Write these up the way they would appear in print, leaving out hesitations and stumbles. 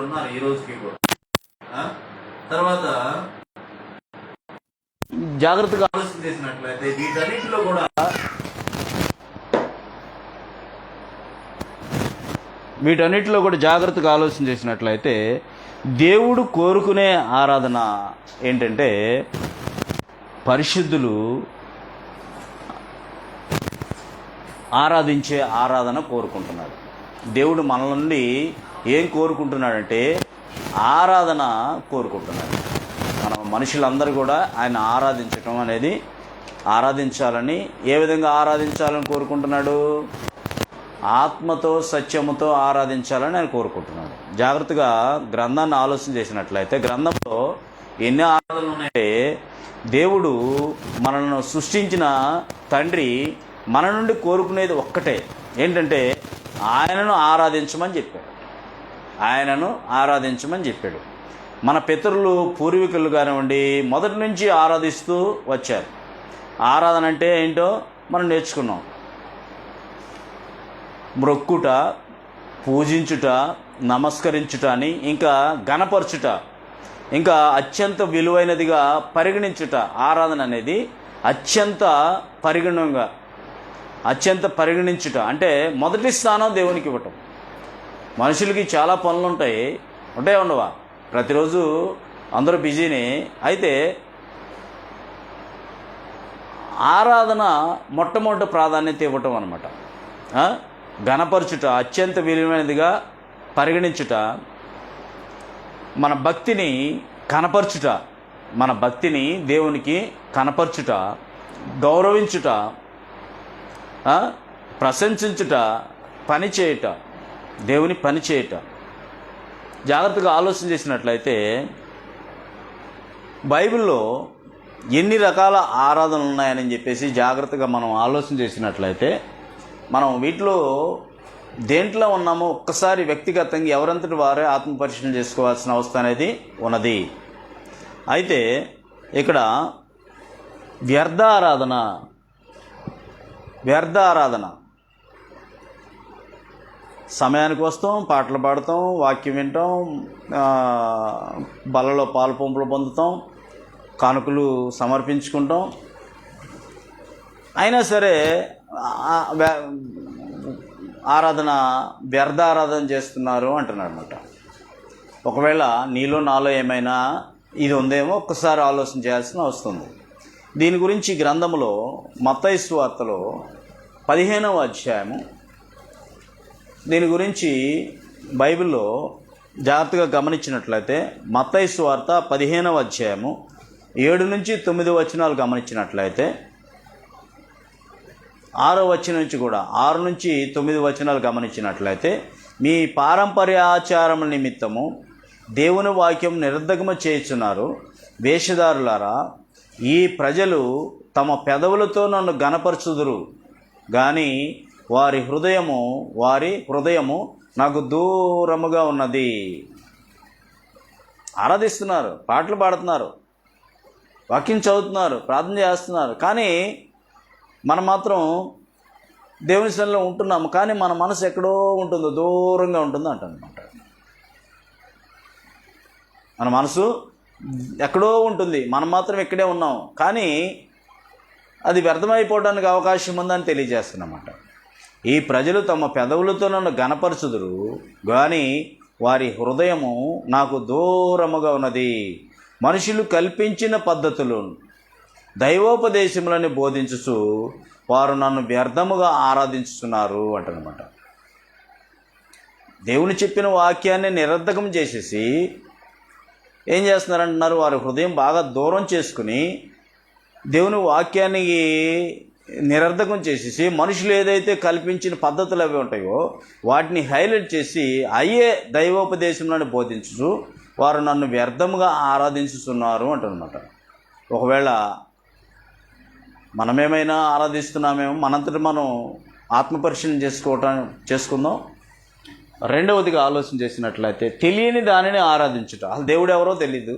ఉన్నారు ఈ రోజుకి కూడా. తర్వాత జాగ్రత్తగా ఆలోచన చేసినట్లయితే వీటన్నిటిలో కూడా జాగ్రత్తగా ఆలోచన చేసినట్లయితే దేవుడు కోరుకునే ఆరాధన ఏంటంటే పరిశుద్ధులు ఆరాధించే ఆరాధన కోరుకుంటున్నాడు. దేవుడు మన నుండి ఏం కోరుకుంటున్నాడంటే ఆరాధన కోరుకుంటున్నాడు. మన మనుషులందరూ కూడా ఆయన ఆరాధించాలని ఏ విధంగా ఆరాధించాలని కోరుకుంటున్నాడు? ఆత్మతో సత్యముతో ఆరాధించాలని ఆయన కోరుకుంటున్నాడు. జాగ్రత్తగా గ్రంథాన్ని ఆలోచన చేసినట్లయితే గ్రంథంలో ఎన్ని ఆరాధనలు ఉన్నాయంటే దేవుడు మనల్ని సృష్టించిన తండ్రి మన నుండి కోరుకునేది ఒక్కటే, ఏంటంటే ఆయనను ఆరాధించమని చెప్పాడు. మన పితరులు పూర్వీకులు కానివ్వండి మొదటి నుంచి ఆరాధిస్తూ వచ్చారు. ఆరాధన అంటే ఏంటో మనం నేర్చుకున్నాం. మ్రొక్కుట, పూజించుట, నమస్కరించుట అని, ఇంకా గణపరచుట, ఇంకా అత్యంత విలువైనదిగా పరిగణించుట. ఆరాధన అనేది అత్యంత పరిగణించుట అంటే మొదటి స్థానం దేవునికి ఇవ్వటం. మనుషులకి చాలా పనులు ఉంటాయి, ఉండవా? ప్రతిరోజు అందరూ బిజీనే. అయితే ఆరాధన మొట్టమొదటి ప్రాధాన్యత ఇవ్వటం అన్నమాట. గణపరచుట, అత్యంత విలువైనదిగా పరిగణించుట, మన భక్తిని కనపరచుట, మన భక్తిని దేవునికి కనపరచుట, గౌరవించుట, ప్రశంసించుట, పని చేయుట, దేవుని పని చేయుట. జాగ్రత్తగా ఆలోచన చేసినట్లయితే బైబిల్లో ఎన్ని రకాల ఆరాధనలు ఉన్నాయని చెప్పేసి జాగ్రత్తగా మనం ఆలోచన చేసినట్లయితే మనం వీటిలో దేంట్లో ఉన్నామో ఒక్కసారి వ్యక్తిగతంగా ఎవరంతటి వారే ఆత్మపరిశీలన చేసుకోవాల్సిన అవసరం అనేది ఉన్నది. అయితే ఇక్కడ వ్యర్థ ఆరాధన సమయానికి వస్తాం, పాటలు పాడతాం, వాక్యం వింటాం, బలలో పాలు పంపులు పొందుతాం, కానుకలు సమర్పించుకుంటాం. అయినా సరే వ్యర్థ ఆరాధన చేస్తున్నారు అంటున్నాడు అనమాట. ఒకవేళ నీలో నాలో ఏమైనా ఇది ఉందేమో ఒక్కసారి ఆలోచన చేయాల్సిన వస్తుంది. దీని గురించి గ్రంథంలో మత్తయి సువార్తలో 15వ అధ్యాయము, దీని గురించి బైబిల్లో జాగ్రత్తగా గమనించినట్లయితే మత్తయి సువార్త 15వ అధ్యాయము 7 నుంచి 9 వచనాలు గమనించినట్లయితే 6వ వచనం నుంచి కూడా 6 నుంచి 9 వచనాలు గమనించినట్లయితే మీ పారంపర్య ఆచారముల నిమిత్తము దేవుని వాక్యం నిరర్ధకము చేయుచున్నారు. వేషధారులారా, ఈ ప్రజలు తమ పెదవులతో నన్ను గణపరచుదురు గాని వారి హృదయము నాకు దూరముగా ఉన్నది. ఆరాధిస్తున్నారు, పాటలు పాడుతున్నారు, వాక్యం చదువుతున్నారు, ప్రార్థన చేస్తున్నారు, కానీ మనం మాత్రం దేవుని సన్నిధిలో ఉంటున్నాము, కానీ మన మనసు ఎక్కడో ఉంటుందో, దూరంగా ఉంటుందో అంటనమాట. మన మనసు ఎక్కడో ఉంటుంది, మనం మాత్రం ఇక్కడే ఉన్నాం, కానీ అది వ్యర్థమైపోవడానికి అవకాశం ఉందని తెలియజేస్తున్నమాట. ఈ ప్రజలు తమ పెదవులతో నన్ను గణపరచుదురు కానీ వారి హృదయము నాకు దూరముగా ఉన్నది. మనుషులు కల్పించిన పద్ధతులు దైవోపదేశములని బోధించుచు వారు నన్ను వ్యర్థముగా ఆరాధించుతున్నారు అంటనమాట. దేవుని చెప్పిన వాక్యాన్ని నిరర్ధకం చేసేసి ఏం చేస్తున్నారంటున్నారు? వారి హృదయం బాగా దూరం చేసుకుని దేవుని వాక్యాన్ని నిరర్ధకం చేసేసి మనుషులు ఏదైతే కల్పించిన పద్ధతులు అవి ఉంటాయో వాటిని హైలైట్ చేసి అయ్యే దైవోపదేశంలోని బోధించుచు వారు నన్ను వ్యర్థముగా ఆరాధించుతున్నారు అంటనమాట. ఒకవేళ మనమేమైనా ఆరాధిస్తున్నామేమో, మనంతటి మనం ఆత్మపరిశీలన చేసుకుందాం. రెండవదిగా ఆలోచన చేసినట్లయితే తెలియని దానిని ఆరాధించుట. అసలు దేవుడు ఎవరో తెలీదు,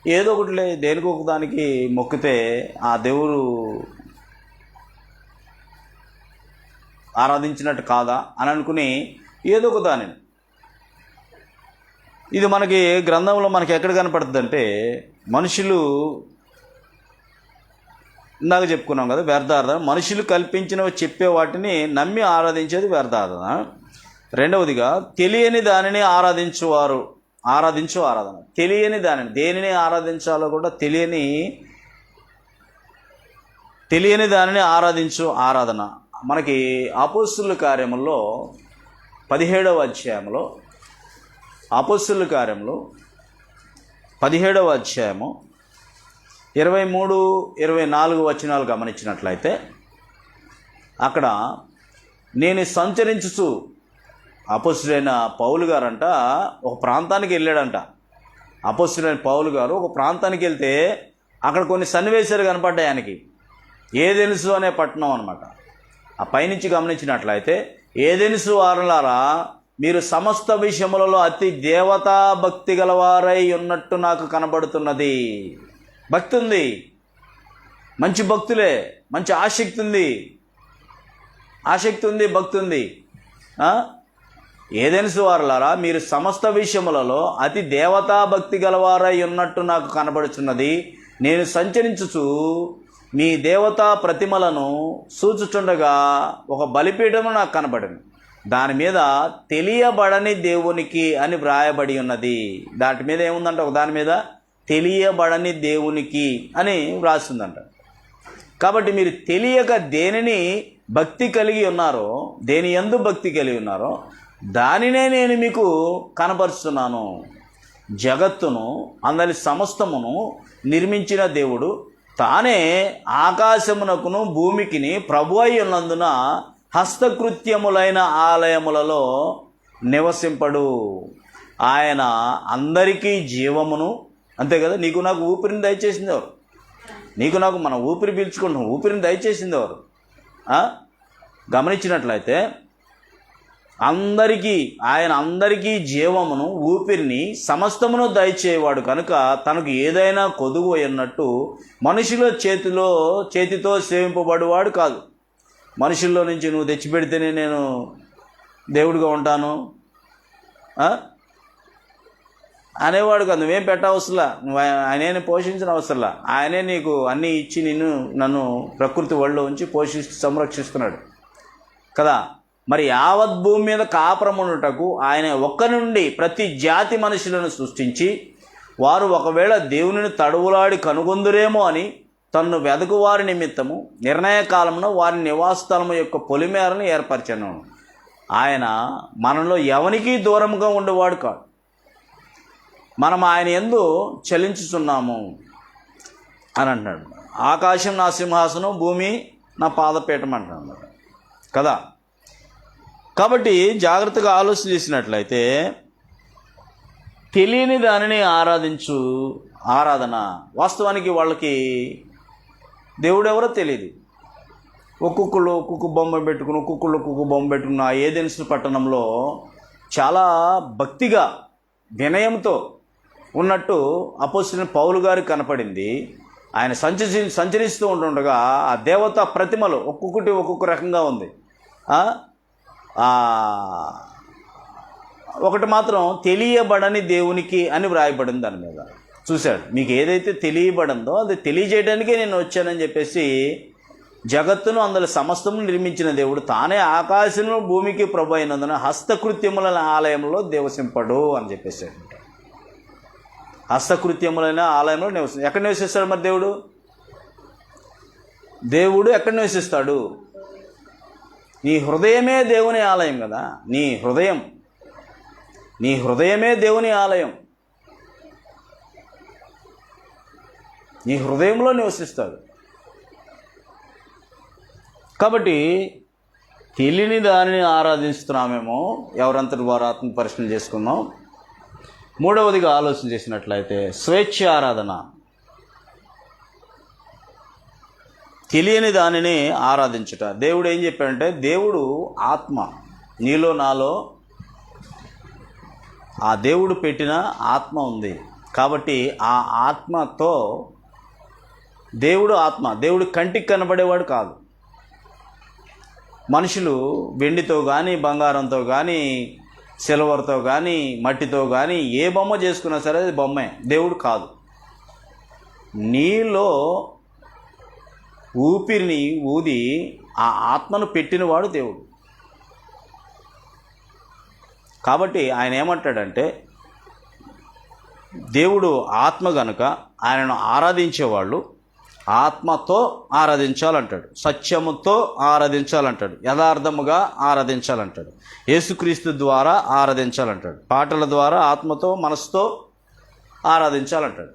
ఏదో ఒకటిలే దేనికి ఒక దానికి మొక్కితే ఆ దేవుడు ఆరాధించినట్టు కాదా అని అనుకుని ఏదో ఒక దానిని ఇది మనకి గ్రంథంలో మనకి ఎక్కడ కనపడుతుంది అంటే, మనుషులు ఇందాక చెప్పుకున్నాం కదా, వ్యర్థారాధన. మనుషులు కల్పించినవి చెప్పే వాటిని నమ్మి ఆరాధించేది వ్యర్థారాధన. రెండవదిగా తెలియని దానిని ఆరాధించు ఆరాధన. తెలియని దానిని, దేనిని ఆరాధించాలో కూడా తెలియని దానిని ఆరాధించు ఆరాధన. మనకి అపోస్తలుల కార్యముల్లో 17వ అధ్యాయంలో, అపోస్తలుల కార్యములు 17వ అధ్యాయము 23, 24 వచనాలు గమనించినట్లయితే, అక్కడ నేను సంచరించుచు, అపోస్తలుడైన పౌలు గారంట ఒక ప్రాంతానికి వెళ్ళాడంట. అపోస్తలుడైన పౌలు గారు ఒక ప్రాంతానికి వెళ్తే అక్కడ కొన్ని సన్నివేశాలు కనపడ్డాయి ఆయనకి. ఏదెనుసు అనే పట్టణం అనమాట. ఆ పైనుంచి గమనించినట్లయితే, ఏదెనుసు వారలారా, మీరు సమస్త విషయములలో అతి దేవతా భక్తి గలవారై ఉన్నట్టు నాకు కనబడుతున్నది. భక్తి ఉంది, మంచి భక్తులే, మంచి ఆసక్తి ఉంది, భక్తి ఉంది. ఏదెనుసు వారలారా, మీరు సమస్త విషయములలో అతి దేవతా భక్తి గలవారై ఉన్నట్టు నాకు కనబడుచున్నది. నేను సంచరించుచు మీ దేవతా ప్రతిమలను సూచుచుండగా ఒక బలిపీఠము నాకు కనబడింది. దాని మీద తెలియబడని దేవునికి అని వ్రాయబడి ఉన్నది. దాని మీద ఏముందంట, ఒక దాని మీద తెలియబడని దేవునికి అని వ్రాస్తుందంట. కాబట్టి మీరు తెలియక దేనిని భక్తి కలిగి ఉన్నారో, దేని యందు భక్తి కలిగి ఉన్నారో దానినే నేను మీకు కనపరుస్తున్నాను. జగత్తును అందరి సమస్తమును నిర్మించిన దేవుడు తానే ఆకాశమునకును భూమికిని ప్రభు అయి ఉన్నందున హస్తకృత్యములైన ఆలయములలో నివసింపడు. ఆయన అందరికీ జీవమును, అంతే కదా, నీకు నాకు ఊపిరిని దయచేసింది ఎవరు? నీకు నాకు మనం ఊపిరి పీల్చుకుంటాం, ఊపిరిని దయచేసింది ఎవరు? గమనించినట్లయితే ఆయన అందరికీ జీవమును, ఊపిరిని, సమస్తమును దయచేవాడు కనుక తనకు ఏదైనా కొదువు అన్నట్టు మనుషుల చేతితో సేవింపబడేవాడు కాదు. మనుషుల్లో నుంచి నువ్వు తెచ్చిపెడితేనే నేను దేవుడిగా ఉంటాను అనేవాడు కాదు. నువ్వేం పెట్టవసలా, నువ్వు ఆయనే పోషించిన అవసరంలా. ఆయనే నీకు అన్నీ ఇచ్చి నన్ను ప్రకృతి ఒళ్ళో ఉంచి పోషిస్తూ సంరక్షిస్తున్నాడు కదా. మరి యావత్ భూమి మీద కాపురమునుటకు ఆయన ఒక్క నుండి ప్రతి జాతి మనుషులను సృష్టించి, వారు ఒకవేళ దేవునిని తడువులాడి కనుగొందురేమో అని తన్ను వెదకు వారి నిమిత్తము నిర్ణయ కాలంలో వారి నివాసస్థలము యొక్క పొలిమేరను ఏర్పరచను. ఆయన మనలో ఎవరికీ దూరంగా ఉండేవాడు కాదు. మనం ఆయన యందు చలించుచున్నాము అని అంటున్నాడు. ఆకాశం నా సింహాసనం, భూమి నా పాదపీఠం అంటున్నాడు కదా. కాబట్టి జాగ్రత్తగా ఆలోచన చేసినట్లయితే, తెలియని దానిని ఆరాధించు ఆరాధన. వాస్తవానికి వాళ్ళకి దేవుడు ఎవరో తెలియదు. ఒక్కొక్క బొమ్మ పెట్టుకుని ఒక్కొక్క బొమ్మ పెట్టుకున్న ఏదెన్సు పట్టణంలో చాలా భక్తిగా వినయంతో ఉన్నట్టు అపోస్తలుడైన పౌలు గారికి కనపడింది. ఆయన సంచరిస్తూ ఉంటుండగా ఆ దేవతా ప్రతిమలు ఒక్కొక్కటి ఒక్కొక్క రకంగా ఉంది. ఒకటి మాత్రం తెలియబడని దేవునికి అని వ్రాయబడింది. దాని మీద చూశాడు, మీకు ఏదైతే తెలియబడిందో అది తెలియజేయడానికే నేను వచ్చానని చెప్పేసి, జగత్తును అందులో సమస్తము నిర్మించిన దేవుడు తానే ఆకాశము భూమికి ప్రభు అయినందున హస్తకృత్యముల ఆలయంలో దేవసింపడు అని చెప్పేసాడు. హస్తకృత్యములైన ఆలయంలో ఎక్కడ నివసిస్తాడు మరి దేవుడు ఎక్కడ నివసిస్తాడు? నీ హృదయమే దేవుని ఆలయం కదా. నీ హృదయమే దేవుని ఆలయం. నీ హృదయంలో నివసిస్తాడు. కాబట్టి తెలియని దానిని ఆరాధిస్తున్నామేమో, ఎవరంతటి వారు ఆత్మ పరిశీలన చేసుకుందాం. మూడవదిగా ఆలోచన చేసినట్లయితే స్వేచ్ఛ ఆరాధన. తెలియని దానిని ఆరాధించుట. దేవుడు ఏం చెప్పాడంటే, దేవుడు ఆత్మ, నీలో నాలో ఆ దేవుడు పెట్టిన ఆత్మ ఉంది. కాబట్టి ఆ ఆత్మతో దేవుడు కంటికి కనబడేవాడు కాదు. మనుషులు వెండితో కానీ బంగారంతో కానీ సిల్వర్తో కానీ మట్టితో కానీ ఏ బొమ్మ చేసుకున్నా సరే అది బొమ్మే, దేవుడు కాదు. నీలో ఊపిరిని ఊది ఆ ఆత్మను పెట్టినవాడు దేవుడు. కాబట్టి ఆయన ఏమంటాడంటే, దేవుడు ఆత్మ గనుక ఆయనను ఆరాధించేవాళ్ళు ఆత్మతో ఆరాధించాలంటాడు, సత్యముతో ఆరాధించాలంటాడు, యథార్థముగా ఆరాధించాలంటాడు, యేసుక్రీస్తు ద్వారా ఆరాధించాలంటాడు, పాటల ద్వారా ఆత్మతో మనసుతో ఆరాధించాలంటాడు.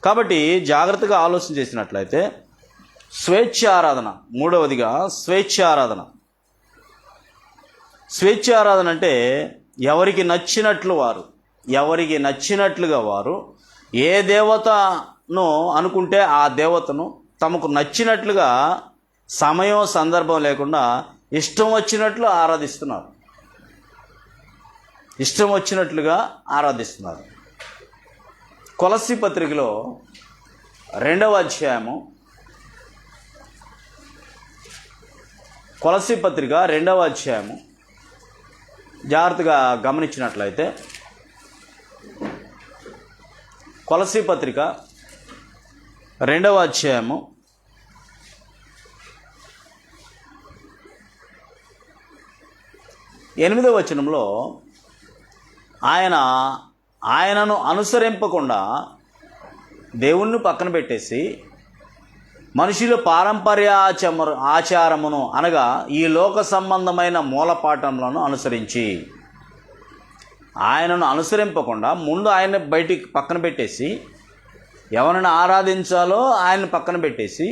కాబట్టి జాగ్రత్తగా ఆలోచన చేసినట్లయితే స్వేచ్ఛ ఆరాధన, మూడవదిగా స్వేచ్ఛ ఆరాధన. స్వేచ్ఛ ఆరాధన అంటే ఎవరికి నచ్చినట్లుగా వారు ఏ దేవతను అనుకుంటే ఆ దేవతను తమకు నచ్చినట్లుగా సమయం సందర్భం లేకుండా ఇష్టం వచ్చినట్లు ఆరాధిస్తున్నారు, ఇష్టం వచ్చినట్లుగా ఆరాధిస్తున్నారు. కొలస్సీ పత్రికలో 2వ అధ్యాయము, కొలస్సీ పత్రిక 2వ అధ్యాయము జాగ్రత్తగా గమనించినట్లయితే, కొలస్సీ పత్రిక 2వ అధ్యాయము 8వ వచనంలో ఆయనను అనుసరింపకుండా దేవుణ్ణి పక్కన పెట్టేసి మనుషుల పారంపర్య ఆచారమును అనగా ఈ లోక సంబంధమైన మూలపాఠములను అనుసరించి, ఆయనను అనుసరింపకుండా ముందు ఆయన బయటికి పక్కన పెట్టేసి ఎవరిని ఆరాధించాలో ఆయన్ని పక్కన పెట్టేసి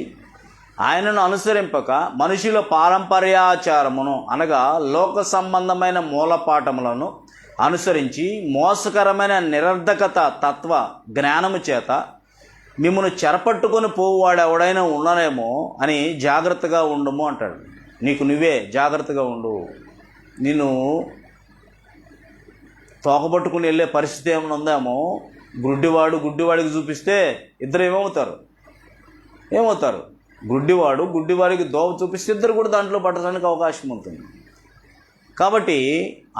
ఆయనను అనుసరింపక మనుషుల పారంపర్యాచారమును అనగా లోక సంబంధమైన మూలపాఠములను అనుసరించి మోసకరమైన నిరర్ధకత తత్వ జ్ఞానము చేత మిమ్మల్ని చెరపట్టుకొని పోవాడు ఎవడైనా ఉండనేమో అని జాగ్రత్తగా ఉండము అంటాడు. నీకు నువ్వే జాగ్రత్తగా ఉండు. నిన్ను తోకపట్టుకుని వెళ్ళే పరిస్థితి ఏమైనా ఉందేమో, గుడ్డివాడికి చూపిస్తే ఇద్దరు ఏమవుతారు? గుడ్డివాడికి దోవ చూపిస్తే ఇద్దరు కూడా దాంట్లో పట్టడానికి అవకాశం ఉంటుంది. కాబట్టి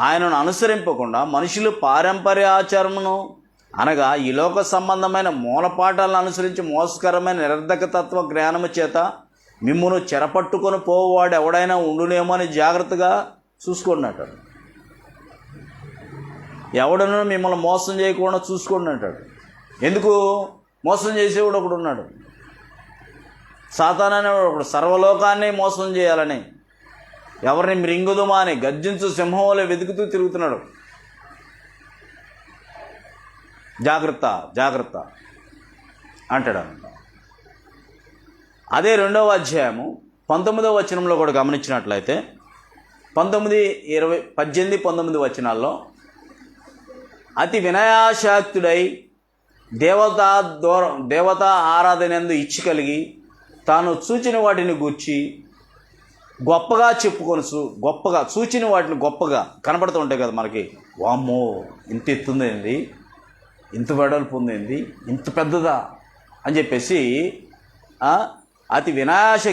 ఆయనను అనుసరింపకుండా మనుషులు పారంపర్య ఆచారమును అనగా ఈ లోక సంబంధమైన మూలపాఠాలను అనుసరించి మోసకరమైన నిరర్ధకతత్వ జ్ఞానము చేత మిమ్మును చెరపట్టుకొని పోవాడు ఎవడైనా ఉండునేమో అని జాగ్రత్తగా చూసుకోండి అంటాడు. ఎవడనూ మిమ్మల్ని మోసం చేయకుండా చూసుకోండి అంటాడు. ఎందుకు? మోసం చేసేవాడు ఒకడు ఉన్నాడు, సాతాను అనేవాడు ఒకడు, సర్వలోకాన్ని మోసం చేయాలని, ఎవరిని మృంగుదుమా అని గర్జించు సింహం వలె వెతుకుతూ తిరుగుతున్నాడు. జాగ్రత్త అంటాడు. అదే 2వ అధ్యాయము 19వ వచనంలో కూడా గమనించినట్లయితే 18, 19 వచనాల్లో అతి వినయాశాక్తుడై దేవతా ఆరాధనందు ఇచ్చి కలిగి తాను చూచిన వాటిని గూర్చి గొప్పగా గొప్పగా చూచిన వాటిని గొప్పగా కనబడుతూ ఉంటాయి కదా మనకి. వామ్మో, ఇంత ఎత్తుందేంది, ఇంత వెడల్పు ఉందేంది, ఇంత పెద్దదా అని చెప్పేసి అతి వినాశ